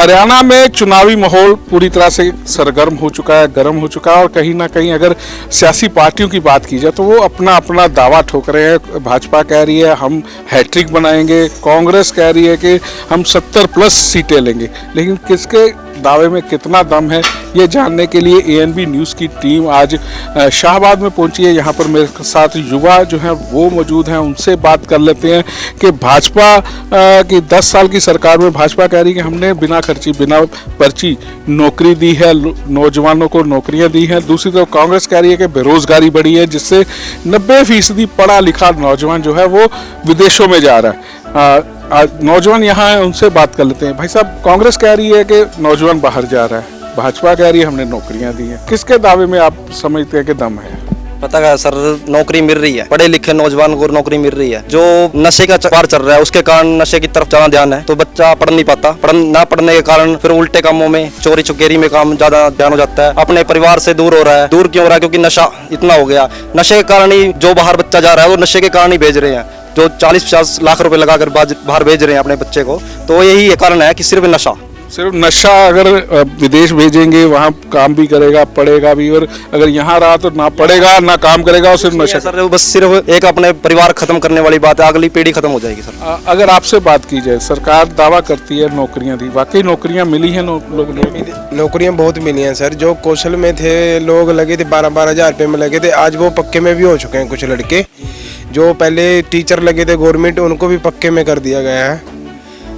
हरियाणा में चुनावी माहौल पूरी तरह से सरगर्म हो चुका है, गर्म हो चुका है और कहीं ना कहीं अगर सियासी पार्टियों की बात की जाए तो वो अपना अपना दावा ठोक रहे हैं। भाजपा कह रही है हम हैट्रिक बनाएंगे, कांग्रेस कह रही है कि हम 70+ सीटें लेंगे, लेकिन किसके दावे में कितना दम है ये जानने के लिए एएनबी न्यूज़ की टीम आज शाहबाद में पहुंची है। यहाँ पर मेरे साथ युवा जो हैं वो मौजूद हैं, उनसे बात कर लेते हैं कि भाजपा की 10 साल की सरकार में भाजपा कह रही है कि हमने बिना खर्ची बिना पर्ची नौकरी दी है, नौजवानों को नौकरियां दी हैं। दूसरी तरफ कांग्रेस कह रही है कि बेरोजगारी बढ़ी है, जिससे 90% पढ़ा लिखा नौजवान जो है वो विदेशों में जा रहा है। नौजवान यहाँ है, उनसे बात कर लेते हैं। भाई साहब, कांग्रेस कह रही है कि नौजवान बाहर जा रहा है, भाजपा कह रही है हमने नौकरियां दी हैं। किसके दावे में आप समझते हैं कि दम है? पता है सर, नौकरी मिल रही है, पढ़े लिखे नौजवान को नौकरी मिल रही है। जो नशे का चक्कर चल रहा है उसके कारण नशे की तरफ ज्यादा ध्यान है, तो बच्चा पढ़ नहीं पाता। ना पढ़ने के कारण फिर उल्टे कामों में, चोरी चुकेरी में काम ज्यादा ध्यान हो जाता है। अपने परिवार से दूर हो रहा है। दूर क्यों हो रहा है? क्योंकि नशा इतना हो गया। नशे के कारण ही जो बाहर बच्चा जा रहा है वो नशे के कारण ही भेज रहे हैं। जो 40-50 लाख रुपए लगाकर बाहर भेज रहे हैं अपने बच्चे को, तो यही कारण है कि सिर्फ नशा। अगर विदेश भेजेंगे वहाँ काम भी करेगा, पढ़ेगा भी, और अगर यहाँ रहा तो ना पढ़ेगा ना काम करेगा और सिर्फ नशा। सर बस सिर्फ एक अपने परिवार खत्म करने वाली बात है, अगली पीढ़ी खत्म हो जाएगी सर। अगर आपसे बात की जाए, सरकार दावा करती है नौकरियां दी, वाकई नौकरियां मिली हैं? नौकरियां बहुत मिली हैं सर। जो कौशल में थे लोग लगे थे 12-12 हज़ार रुपये में लगे थे, आज वो पक्के में भी हो चुके हैं। कुछ लड़के जो पहले टीचर लगे थे गवर्नमेंट, उनको भी पक्के में कर दिया गया है।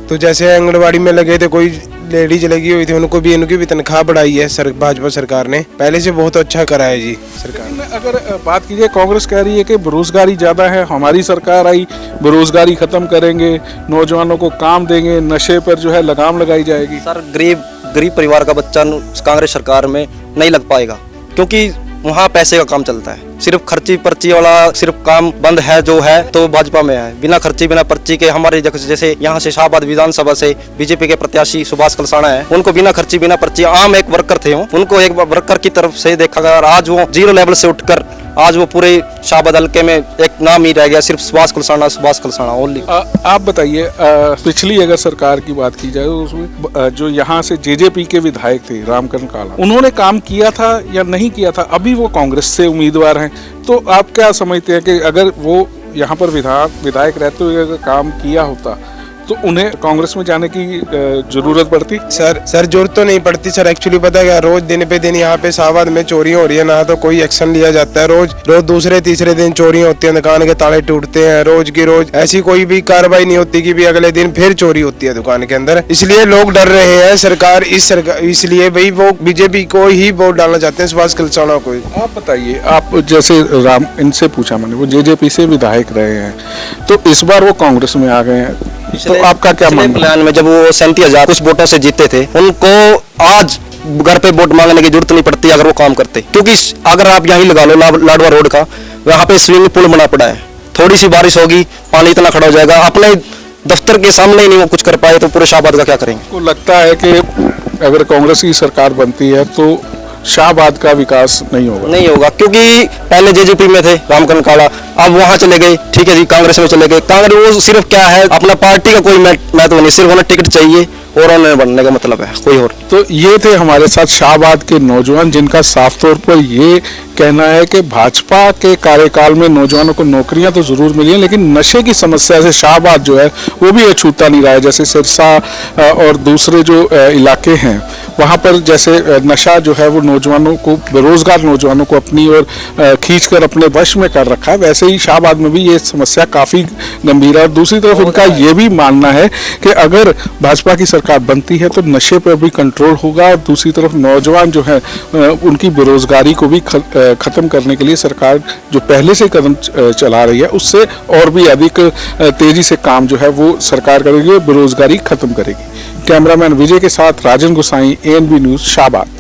तो जैसे आंगनबाड़ी में लगे थे, कोई लेडीज लगी हुई थी, उनको भी इनकी भी तनख्वाह बढ़ाई है भाजपा सरकार ने। पहले से बहुत अच्छा करा है जी सरकार। अगर बात कीजिए, कांग्रेस कह रही है कि बेरोजगारी ज़्यादा है, हमारी सरकार आई बेरोजगारी खत्म करेंगे, नौजवानों को काम देंगे, नशे पर जो है लगाम लगाई जाएगी। सर गरीब परिवार का बच्चा कांग्रेस सरकार में नहीं लग पाएगा, क्योंकि वहाँ पैसे का काम चलता है। सिर्फ खर्ची पर्ची वाला सिर्फ काम बंद है जो है तो भाजपा में है। बिना खर्ची बिना पर्ची के हमारे जैसे यहाँ से शाहबाद विधानसभा से बीजेपी के प्रत्याशी सुभाष कलसाना है, उनको बिना खर्ची बिना पर्ची, आम एक वर्कर थे, उनको एक वर्कर की तरफ से देखा गया। आज वो 0 लेवल से उठकर आज वो पूरे शाहबाद हल्के में एक नाम ही रह गया, सिर्फ सुभाष कलसाना ओनली। आप बताइए, पिछली अगर सरकार की बात की जाए तो उसमें जो यहाँ से जेजेपी के विधायक थे रामकरण काला, उन्होंने काम किया था या नहीं किया था? अभी वो कांग्रेस से उम्मीदवार हैं, तो आप क्या समझते हैं कि अगर वो यहाँ पर विधायक रहते हुए अगर काम किया होता तो उन्हें कांग्रेस में जाने की जरूरत पड़ती? सर जरूरत तो नहीं पड़ती सर। एक्चुअली पता है क्या, रोज दिन पे दिन यहाँ पे शाहबाद में चोरियां हो रही है, ना तो कोई एक्शन लिया जाता है। रोज दूसरे तीसरे दिन चोरियां होती हैं, दुकान के ताले टूटते हैं, रोज की रोज। ऐसी कोई भी कार्रवाई नहीं होती कि भी अगले दिन फिर चोरी होती है दुकान के अंदर। इसलिए लोग डर रहे हैं सरकार इसलिए भाई वो बीजेपी को ही वोट डालना चाहते हैं, सुभाष कलसाना को। आप बताइए, आप जैसे इनसे पूछा मैंने, वो जेजेपी से विधायक रहे हैं, तो इस बार वो कांग्रेस में आ गए हैं, तो आपका क्या मानना? प्लान में जब वो 37,000 कुछ वोटों से जीते थे, उनको आज घर पे वोट मांगने की जरूरत नहीं पड़ती अगर वो काम करते। क्योंकि अगर आप यहीं लगा लो लाडवा रोड का, यहाँ पे स्विमिंग पूल बना पड़ा है, थोड़ी सी बारिश होगी पानी इतना खड़ा हो जाएगा। अपने दफ्तर के सामने ही नहीं वो कुछ कर पाए तो पूरे शाहबाद का क्या करेंगे? को लगता है कि अगर कांग्रेस की सरकार बनती है तो शाहबाद का विकास नहीं होगा, क्योंकि पहले जेजेपी में थे रामकरण काला, अब वहां चले गए, ठीक है जी, कांग्रेस में चले गए। कांग्रेस वो सिर्फ क्या है, अपना पार्टी का कोई महत्व नहीं, सिर्फ उन्हें टिकट चाहिए और उन्हें बनने का मतलब है, कोई और। तो ये थे हमारे साथ शाहबाद के नौजवान, जिनका साफ तौर पर ये कहना है कि भाजपा के कार्यकाल में नौजवानों को नौकरियां तो जरूर मिली हैं, लेकिन नशे की समस्या से शाहबाद जो है वो भी अछूता नहीं रहा है। जैसे सिरसा और दूसरे जो इलाके हैं वहाँ पर जैसे नशा जो है वो नौजवानों को, बेरोजगार नौजवानों को अपनी ओर खींचकर अपने वश में कर रखा है, वैसे ही शाहबाद में भी ये समस्या काफ़ी गंभीर है। और दूसरी तरफ इनका ये भी मानना है कि अगर भाजपा की सरकार बनती है तो नशे पर भी कंट्रोल होगा, और दूसरी तरफ नौजवान जो है उनकी बेरोजगारी को भी खत्म करने के लिए सरकार जो पहले से कदम चला रही है उससे और भी अधिक तेजी से काम जो है वो सरकार करेगी और बेरोजगारी खत्म करेगी। कैमरामैन विजय के साथ राजन गोसाई, एएनबी न्यूज़, शाहबाद।